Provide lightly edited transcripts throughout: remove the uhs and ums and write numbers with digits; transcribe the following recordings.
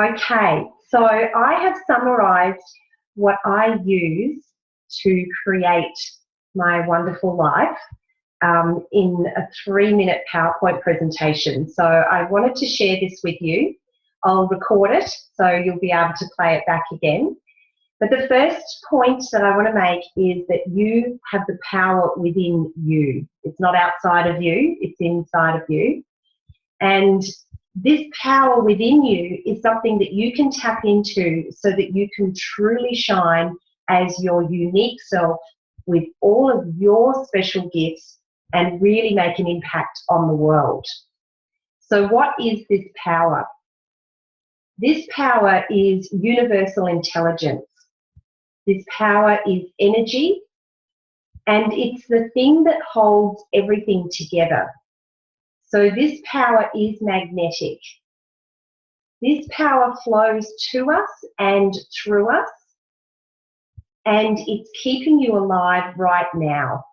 Okay, so I have summarised what I use to create my wonderful life in a 3-minute PowerPoint presentation. So I wanted to share this with you. I'll record it so you'll be able to play it back again. But the first point that I want to make is that you have the power within you. It's not outside of you, it's inside of you. And this power within you is something that you can tap into so that you can truly shine as your unique self with all of your special gifts and really make an impact on the world. So what is this power? This power is universal intelligence. This power is energy, and it's the thing that holds everything together. So this power is magnetic. This power flows to us and through us, and it's keeping you alive right now.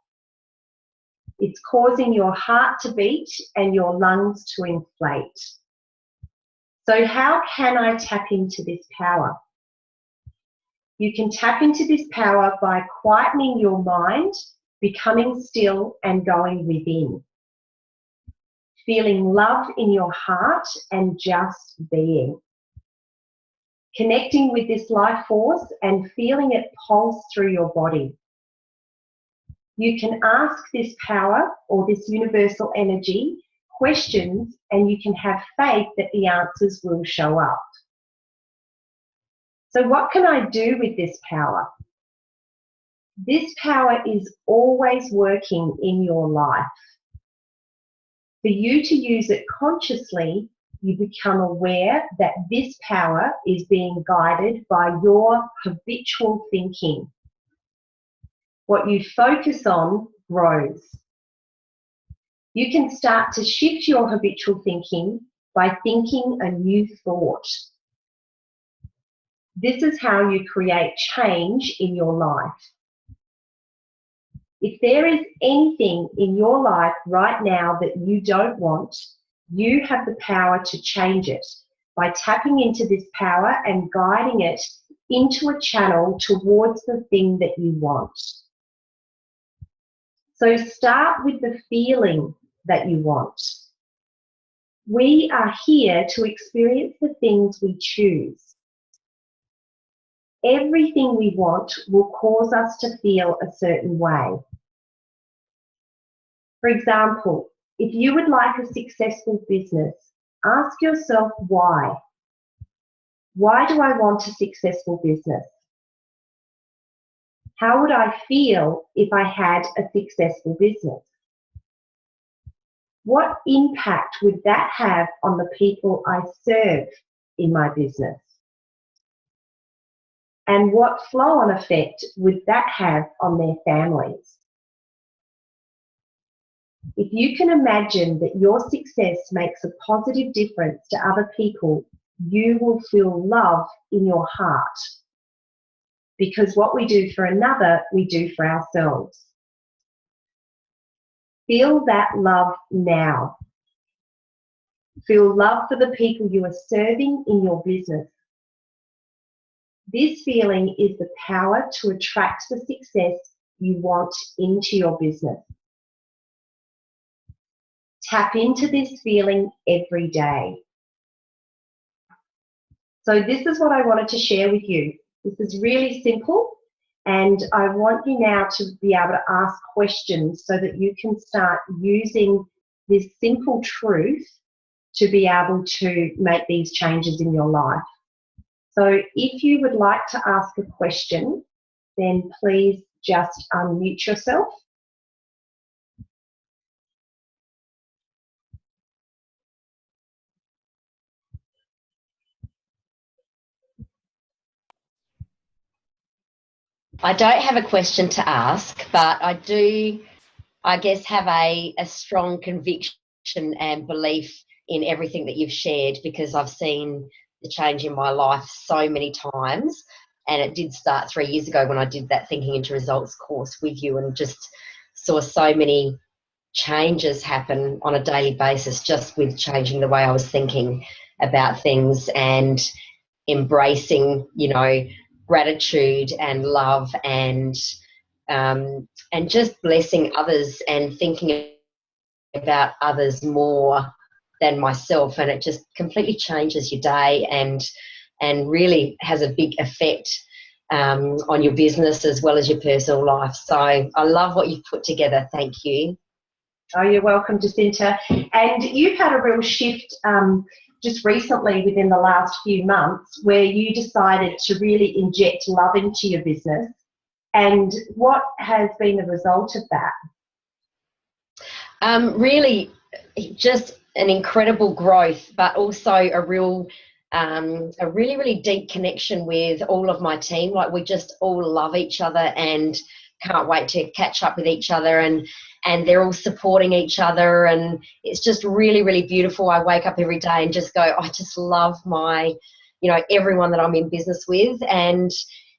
It's causing your heart to beat and your lungs to inflate. So how can I tap into this power? You can tap into this power by quietening your mind, becoming still and going within. Feeling love in your heart and just being. Connecting with this life force and feeling it pulse through your body. You can ask this power or this universal energy questions, and you can have faith that the answers will show up. So what can I do with this power? This power is always working in your life. For you to use it consciously, you become aware that this power is being guided by your habitual thinking. What you focus on grows. You can start to shift your habitual thinking by thinking a new thought. This is how you create change in your life. If there is anything in your life right now that you don't want, you have the power to change it by tapping into this power and guiding it into a channel towards the thing that you want. So start with the feeling that you want. We are here to experience the things we choose. Everything we want will cause us to feel a certain way. For example, if you would like a successful business, ask yourself why. Why do I want a successful business? How would I feel if I had a successful business? What impact would that have on the people I serve in my business? And what flow-on effect would that have on their families? If you can imagine that your success makes a positive difference to other people, you will feel love in your heart. Because what we do for another, we do for ourselves. Feel that love now. Feel love for the people you are serving in your business. This feeling is the power to attract the success you want into your business. Tap into this feeling every day. So this is what I wanted to share with you. This is really simple, and I want you now to be able to ask questions so that you can start using this simple truth to be able to make these changes in your life. So if you would like to ask a question, then please just unmute yourself. I don't have a question to ask, but I do, I guess, have a strong conviction and belief in everything that you've shared, because I've seen the change in my life so many times. And it did start 3 years ago when I did that Thinking into Results course with you, and just saw so many changes happen on a daily basis just with changing the way I was thinking about things. And embracing, gratitude and love, and just blessing others and thinking about others more than myself. And it just completely changes your day and really has a big effect on your business as well as your personal life. So I love what you've put together. Thank you. Oh, you're welcome, Jacinta. And you've had a real shift just recently within the last few months where you decided to really inject love into your business. And what has been the result of that? Really just an incredible growth, but also a really, really deep connection with all of my team. Like, we just all love each other and can't wait to catch up with each other, and they're all supporting each other, and it's just really, really beautiful. I wake up every day and just go, I just love my, everyone that I'm in business with, and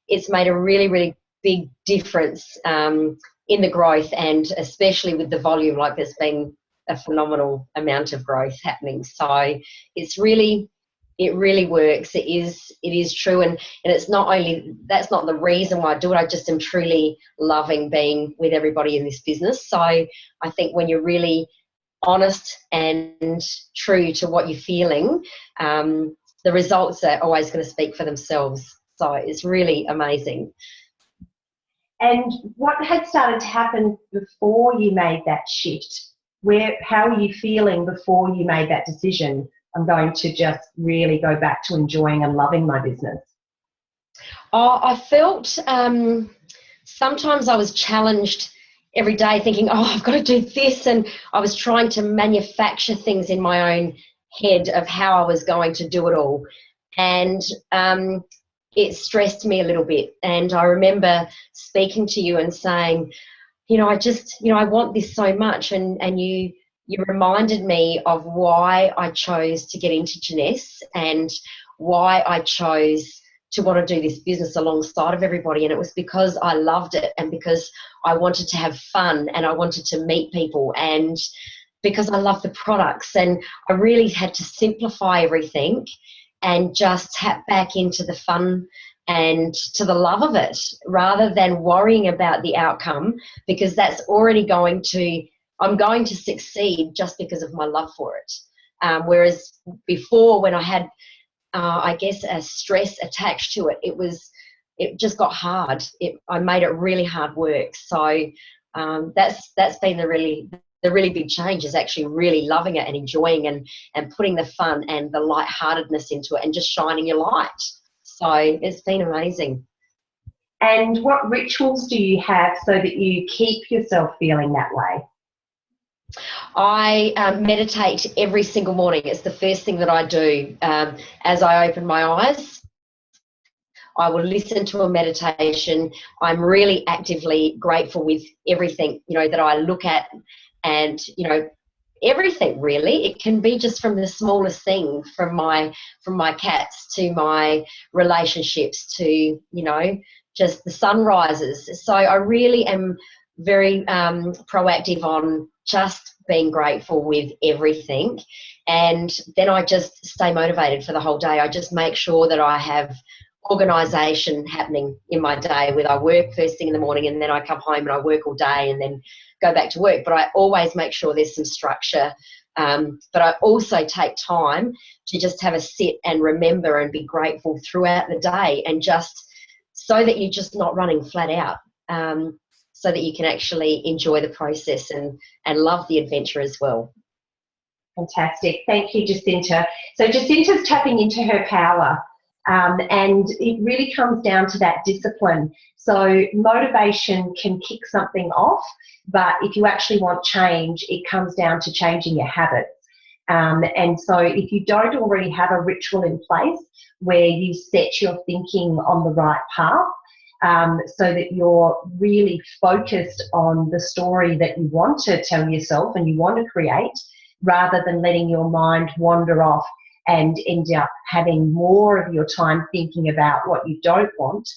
it's made a really, really big difference in the growth, and especially with the volume. Like, there's been a phenomenal amount of growth happening. So it really works. It is true. And it's not only, that's not the reason why I do it. I just am truly loving being with everybody in this business. So I think when you're really honest and true to what you're feeling, the results are always going to speak for themselves. So it's really amazing. And what had started to happen before you made that shift? How were you feeling before you made that decision? I'm going to just really go back to enjoying and loving my business. Oh, I felt sometimes I was challenged every day thinking, I've got to do this. And I was trying to manufacture things in my own head of how I was going to do it all. And it stressed me a little bit. And I remember speaking to you and saying, I want this so much. And you reminded me of why I chose to get into Jeunesse and why I chose to want to do this business alongside of everybody. And it was because I loved it, and because I wanted to have fun, and I wanted to meet people, and because I love the products. And I really had to simplify everything and just tap back into the fun and to the love of it, rather than worrying about the outcome, because that's already I'm going to succeed just because of my love for it. Whereas before, when I had, I guess, a stress attached to it, it just got hard. I made it really hard work. So that's been the really big change, is actually really loving it and enjoying and putting the fun and the lightheartedness into it and just shining your light. So it's been amazing. And what rituals do you have so that you keep yourself feeling that way? I meditate every single morning. It's the first thing that I do. As I open my eyes, I will listen to a meditation. I'm really actively grateful with everything, that I look at, and, everything really. It can be just from the smallest thing, from my cats to my relationships to, just the sunrises. So I really am very proactive on just being grateful with everything, and then I just stay motivated for the whole day. I just make sure that I have organisation happening in my day, where I work first thing in the morning, and then I come home and I work all day and then go back to work. But I always make sure there's some structure, but I also take time to just have a sit and remember and be grateful throughout the day, and just so that you're just not running flat out, so that you can actually enjoy the process and love the adventure as well. Fantastic. Thank you, Jacinta. So Jacinta's tapping into her power, and it really comes down to that discipline. So motivation can kick something off, but if you actually want change, it comes down to changing your habits. And so if you don't already have a ritual in place where you set your thinking on the right path, so that you're really focused on the story that you want to tell yourself and you want to create, rather than letting your mind wander off and end up having more of your time thinking about what you don't want,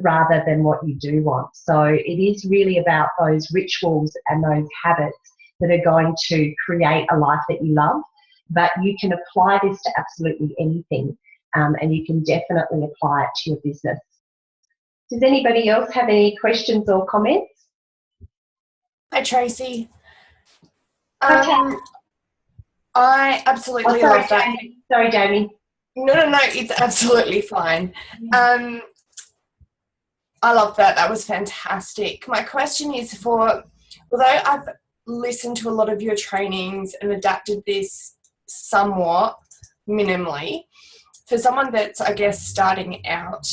rather than what you do want. So it is really about those rituals and those habits that are going to create a life that you love. But you can apply this to absolutely anything. and you can definitely apply it to your business. Does anybody else have any questions or comments? Hi, Tracy. Okay. I absolutely sorry, love that. Jamie. Sorry, Jamie. No, it's absolutely fine. I love that. That was fantastic. My question is although I've listened to a lot of your trainings and adapted this somewhat minimally, for someone that's, I guess, starting out,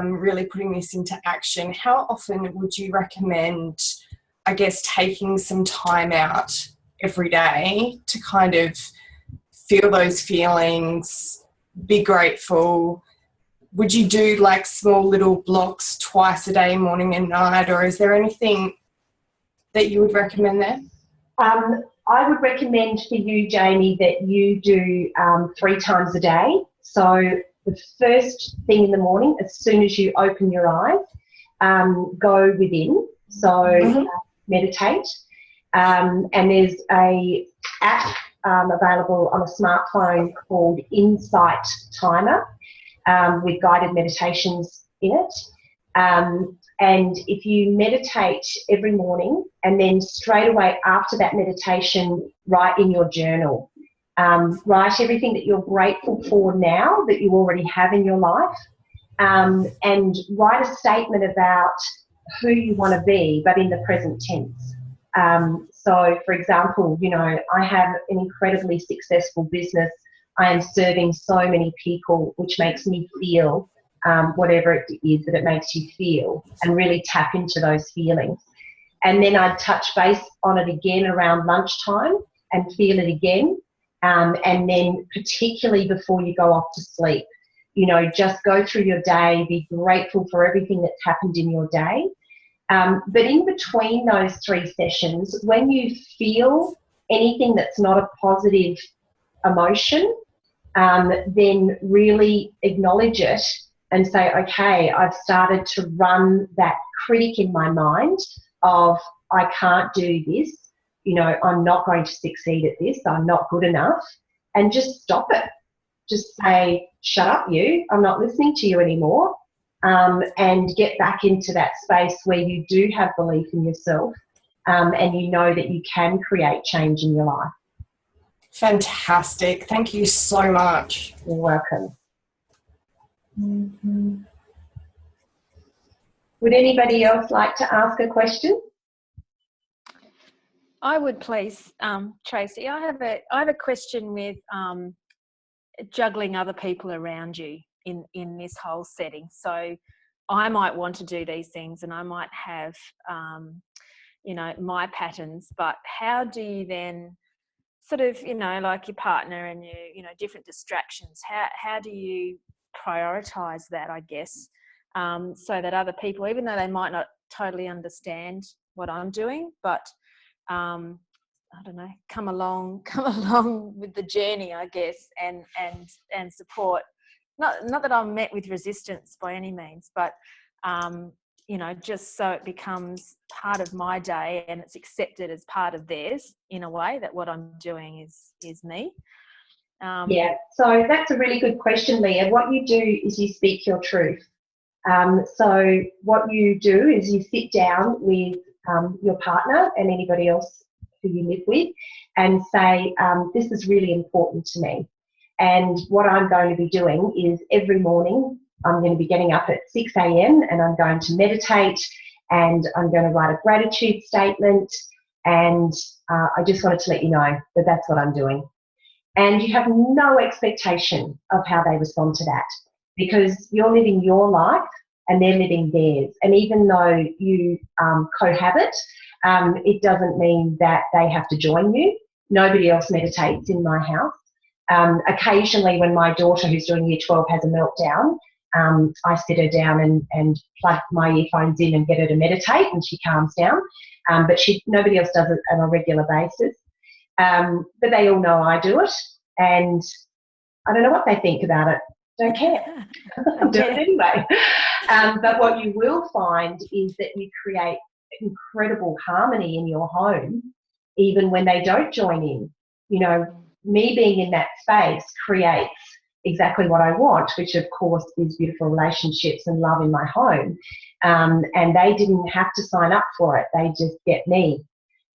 really putting this into action, how often would you recommend, I guess, taking some time out every day to kind of feel those feelings, be grateful? Would you do like small little blocks twice a day, morning and night, or is there anything that you would recommend there? I would recommend for you, Jamie, that you do 3 times a day. So the first thing in the morning, as soon as you open your eyes, go within. So meditate. And there's a app available on a smartphone called Insight Timer with guided meditations in it. And if you meditate every morning and then straight away after that meditation, write in your journal. Write everything that you're grateful for now that you already have in your life, and write a statement about who you want to be, but in the present tense. So, for example, I have an incredibly successful business. I am serving so many people, which makes me feel whatever it is that it makes you feel, and really tap into those feelings. And then I'd touch base on it again around lunchtime and feel it again. And then particularly before you go off to sleep, just go through your day, be grateful for everything that's happened in your day. But in between those 3 sessions, when you feel anything that's not a positive emotion, then really acknowledge it and say, okay, I've started to run that critic in my mind of, I can't do this, I'm not going to succeed at this, I'm not good enough, and just stop it. Just say, shut up you, I'm not listening to you anymore, and get back into that space where you do have belief in yourself, and you know that you can create change in your life. Fantastic. Thank you so much. You're welcome. Would anybody else like to ask a question? I would, please, Tracy. I have a question with juggling other people around you in this whole setting. So I might want to do these things, and I might have my patterns, but how do you then sort of, like your partner and different distractions, how do you prioritize that, I guess, so that other people, even though they might not totally understand what I'm doing, but I don't know, come along with the journey, I guess, and support. Not that I'm met with resistance by any means, but just so it becomes part of my day and it's accepted as part of theirs, in a way that what I'm doing is me. Yeah, so that's a really good question, Leah. What you do is you speak your truth. So what you do is you sit down with your partner and anybody else who you live with and say, this is really important to me. And what I'm going to be doing is every morning I'm going to be getting up at 6 a.m. and I'm going to meditate, and I'm going to write a gratitude statement, and I just wanted to let you know that that's what I'm doing. And you have no expectation of how they respond to that, because you're living your life and they're living theirs. And even though you cohabit, it doesn't mean that they have to join you. Nobody else meditates in my house. Occasionally when my daughter, who's doing year 12, has a meltdown, I sit her down and plug my earphones in and get her to meditate, and she calms down. But nobody else does it on a regular basis. But they all know I do it, and I don't know what they think about it. Don't care. I'm doing it anyway. But what you will find is that you create incredible harmony in your home, even when they don't join in. Me being in that space creates exactly what I want, which of course is beautiful relationships and love in my home. And they didn't have to sign up for it. They just get me.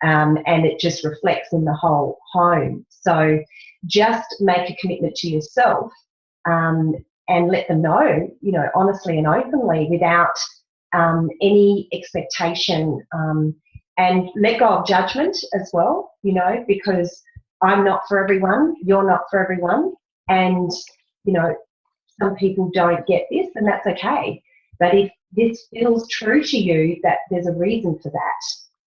And it just reflects in the whole home. So just make a commitment to yourself, and let them know, honestly and openly, without any expectation, and let go of judgment as well, because I'm not for everyone, you're not for everyone, and, some people don't get this, and that's okay. But if this feels true to you, that there's a reason for that,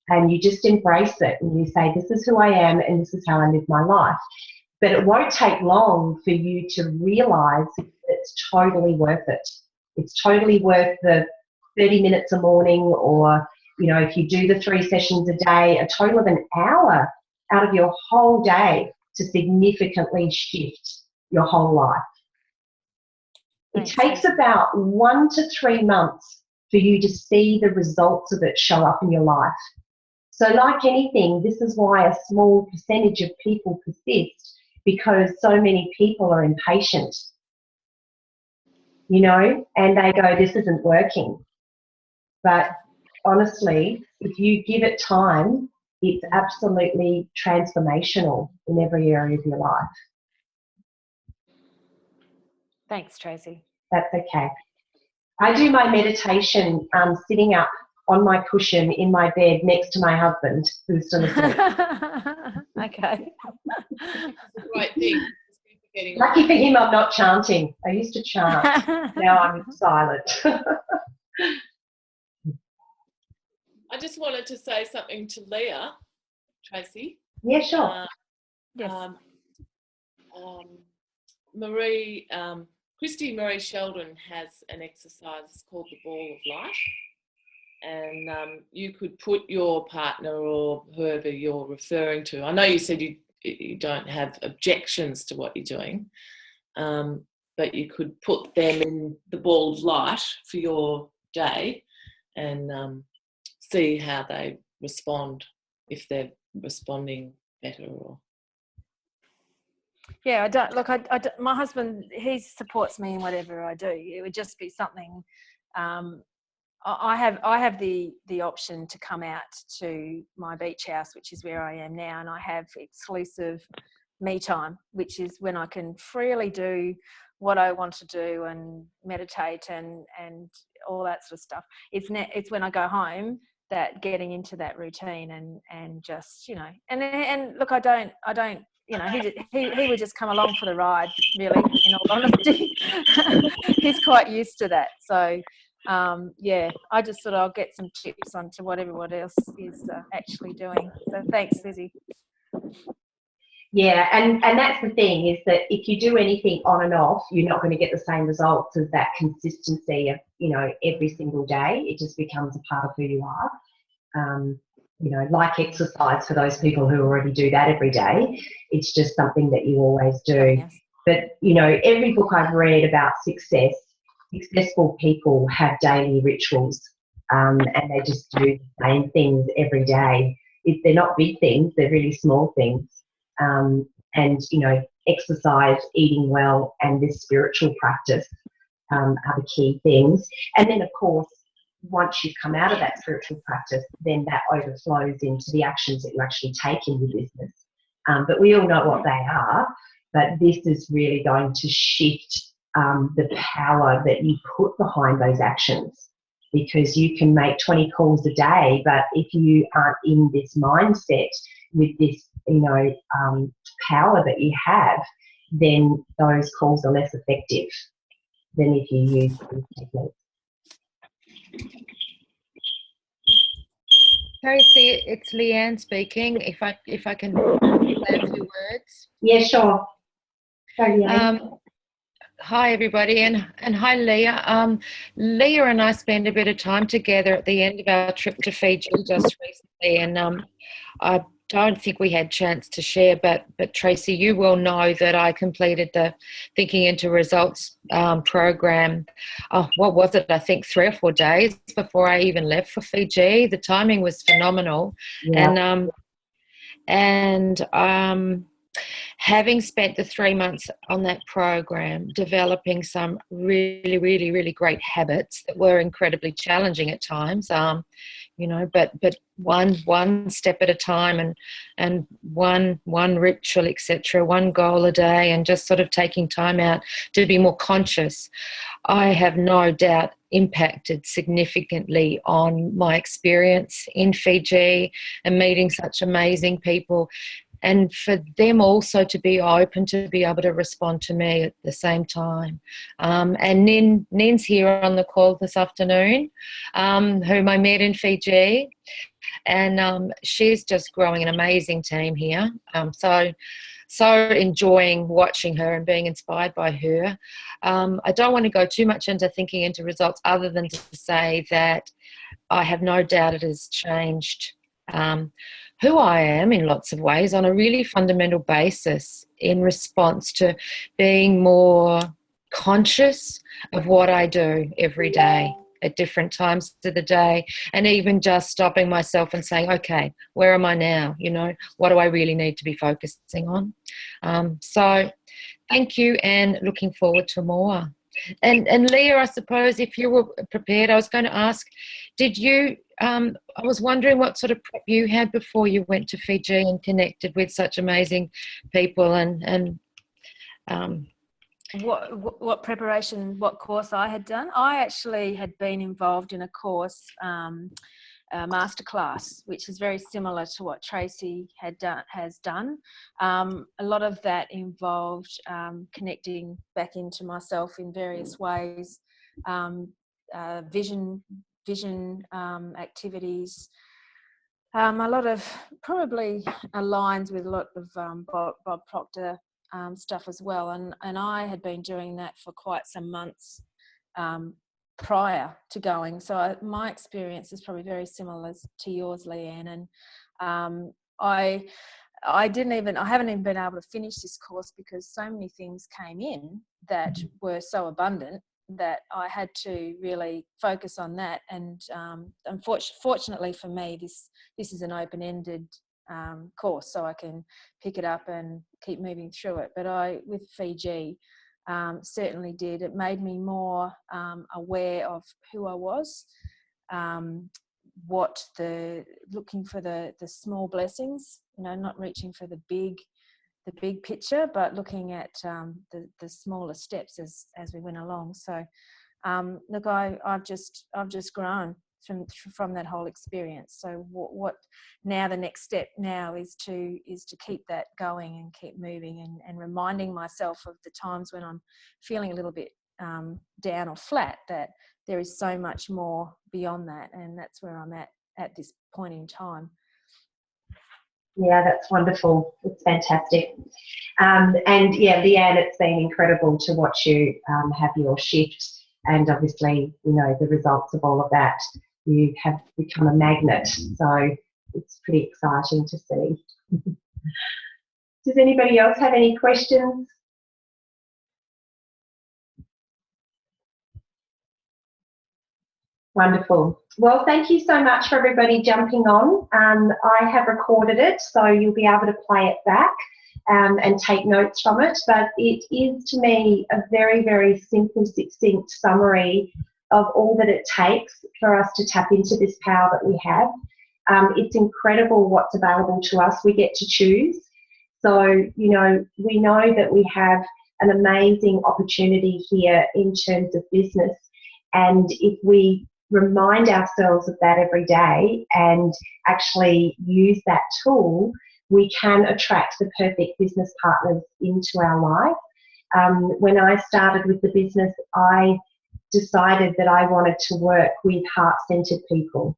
and you just embrace it and you say, this is who I am and this is how I live my life. But it won't take long for you to realise it's totally worth it. It's totally worth the 30 minutes a morning, or, if you do the 3 sessions a day, a total of an hour out of your whole day to significantly shift your whole life. It takes about 1 to 3 months for you to see the results of it show up in your life. So like anything, this is why a small percentage of people persist, because so many people are impatient, and they go, this isn't working. But honestly, if you give it time, it's absolutely transformational in every area of your life. Thanks, Tracy. That's okay. I do my meditation sitting up on my cushion in my bed next to my husband, who's still asleep. Okay. Right thing. Lucky for him, I'm not chanting. I used to chant. Now I'm silent. I just wanted to say something to Leah, Tracy. Yeah, sure. Yes. Christy Marie Sheldon has an exercise called the Ball of Light, and you could put your partner or whoever you're referring to. I know you said you don't have objections to what you're doing, but you could put them in the ball of light for your day and see how they respond, if they're responding better or. Yeah, I don't look. My husband, he supports me in whatever I do. It would just be something. I have the option to come out to my beach house, which is where I am now, and I have exclusive me time, which is when I can freely do what I want to do and meditate and all that sort of stuff. It's when I go home that getting into that routine and just and look, I don't. He would just come along for the ride, really, in all honesty. He's quite used to that. So, I just thought I'll get some tips onto what everyone else is actually doing. So thanks, Lizzie. Yeah, and that's the thing, is that if you do anything on and off, you're not going to get the same results as that consistency of, every single day. It just becomes a part of who you are. Like exercise, for those people who already do that every day, it's just something that you always do. Yes. But, every book I've read about successful people have daily rituals, and they just do the same things every day. They're not big things, they're really small things. And, exercise, eating well, and this spiritual practice are the key things. And then, of course, once you've come out of that spiritual practice, then that overflows into the actions that you actually take in your business. But we all know what they are, but this is really going to shift the power that you put behind those actions, because you can make 20 calls a day, but if you aren't in this mindset with this, power that you have, then those calls are less effective than if you use these techniques. Tracy, it's Leanne speaking. If I can say a few words. Yeah, sure. Leanne. Hi everybody, and hi Leah. Leah and I spent a bit of time together at the end of our trip to Fiji just recently, and I don't think we had a chance to share, but Tracy, you will know that I completed the Thinking into Results program. What was it? I think 3 or 4 days before I even left for Fiji. The timing was phenomenal, Yeah. having spent the 3 months on that program, developing some really, really, really great habits that were incredibly challenging at times, but one step at a time, and one ritual, etc., one goal a day, and just sort of taking time out to be more conscious, I have no doubt impacted significantly on my experience in Fiji and meeting such amazing people. And for them also to be open to be able to respond to me at the same time. And Nin's here on the call this afternoon, whom I met in Fiji. And she's just growing an amazing team here. So enjoying watching her and being inspired by her. I don't want to go too much into thinking into results other than to say that I have no doubt it has changed who I am in lots of ways on a really fundamental basis in response to being more conscious of what I do every day at different times of the day, and even just stopping myself and saying, okay, where am I now? What do I really need to be focusing on? So thank you, and looking forward to more. And Leah, I suppose if you were prepared, I was going to ask, did you, I was wondering what sort of prep you had before you went to Fiji and connected with such amazing people, and what preparation, what course I had done. I actually had been involved in a course, masterclass, which is very similar to what Tracy has done. A lot of that involved connecting back into myself in various ways, vision activities. A lot of probably aligns with a lot of Bob Proctor stuff as well, and I had been doing that for quite some months prior to going, so my experience is probably very similar to yours, Leanne. And I haven't even been able to finish this course because so many things came in that were so abundant that I had to really focus on that. And unfortunately for me, this is an open-ended course, so I can pick it up and keep moving through it. But with Fiji, certainly did. It made me more aware of who I was, looking for the small blessings, not reaching for the big picture, but looking at the smaller steps as we went along. So look, I've just grown from that whole experience. So what now, the next step now is to keep that going and keep moving, and reminding myself of the times when I'm feeling a little bit down or flat, that there is so much more beyond that, and that's where I'm at this point in time. Yeah, that's wonderful. It's fantastic. And yeah, Leanne, it's been incredible to watch you have your shift, and obviously, the results of all of that. You have become a magnet, so it's pretty exciting to see. Does anybody else have any questions? Wonderful. Well, thank you so much for everybody jumping on. I have recorded it, so you'll be able to play it back and take notes from it. But it is, to me, a very, very simple, succinct summary of all that it takes for us to tap into this power that we have. It's incredible what's available to us. We get to choose. So, we know that we have an amazing opportunity here in terms of business. And if we remind ourselves of that every day and actually use that tool, we can attract the perfect business partners into our life. When I started with the business, I decided that I wanted to work with heart-centered people.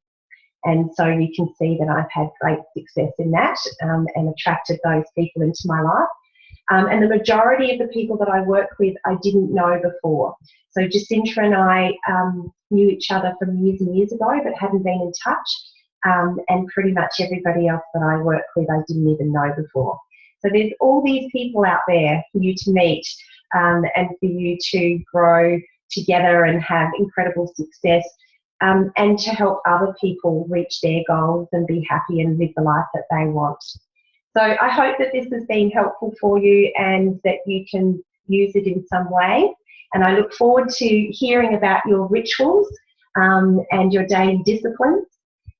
And so you can see that I've had great success in that and attracted those people into my life. And the majority of the people that I work with, I didn't know before. So Jacinta and I knew each other from years and years ago, but hadn't been in touch. And pretty much everybody else that I work with, I didn't even know before. So there's all these people out there for you to meet and for you to grow together and have incredible success, and to help other people reach their goals and be happy and live the life that they want. So I hope that this has been helpful for you and that you can use it in some way. And I look forward to hearing about your rituals and your daily disciplines.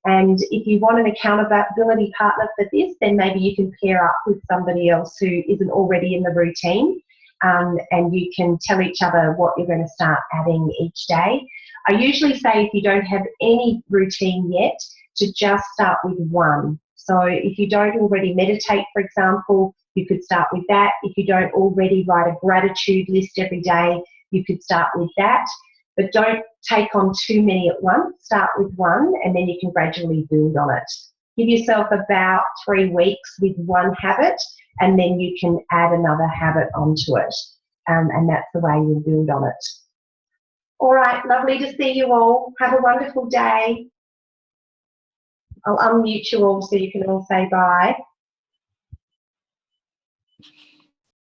And if you want an accountability partner for this, then maybe you can pair up with somebody else who isn't already in the routine, and you can tell each other what you're going to start adding each day. I usually say if you don't have any routine yet, to just start with one. So if you don't already meditate, for example, you could start with that. If you don't already write a gratitude list every day, you could start with that. But don't take on too many at once. Start with one, and then you can gradually build on it. Give yourself about 3 weeks with one habit, and then you can add another habit onto it. And that's the way you'll build on it. All right, lovely to see you all. Have a wonderful day. I'll unmute you all so you can all say bye.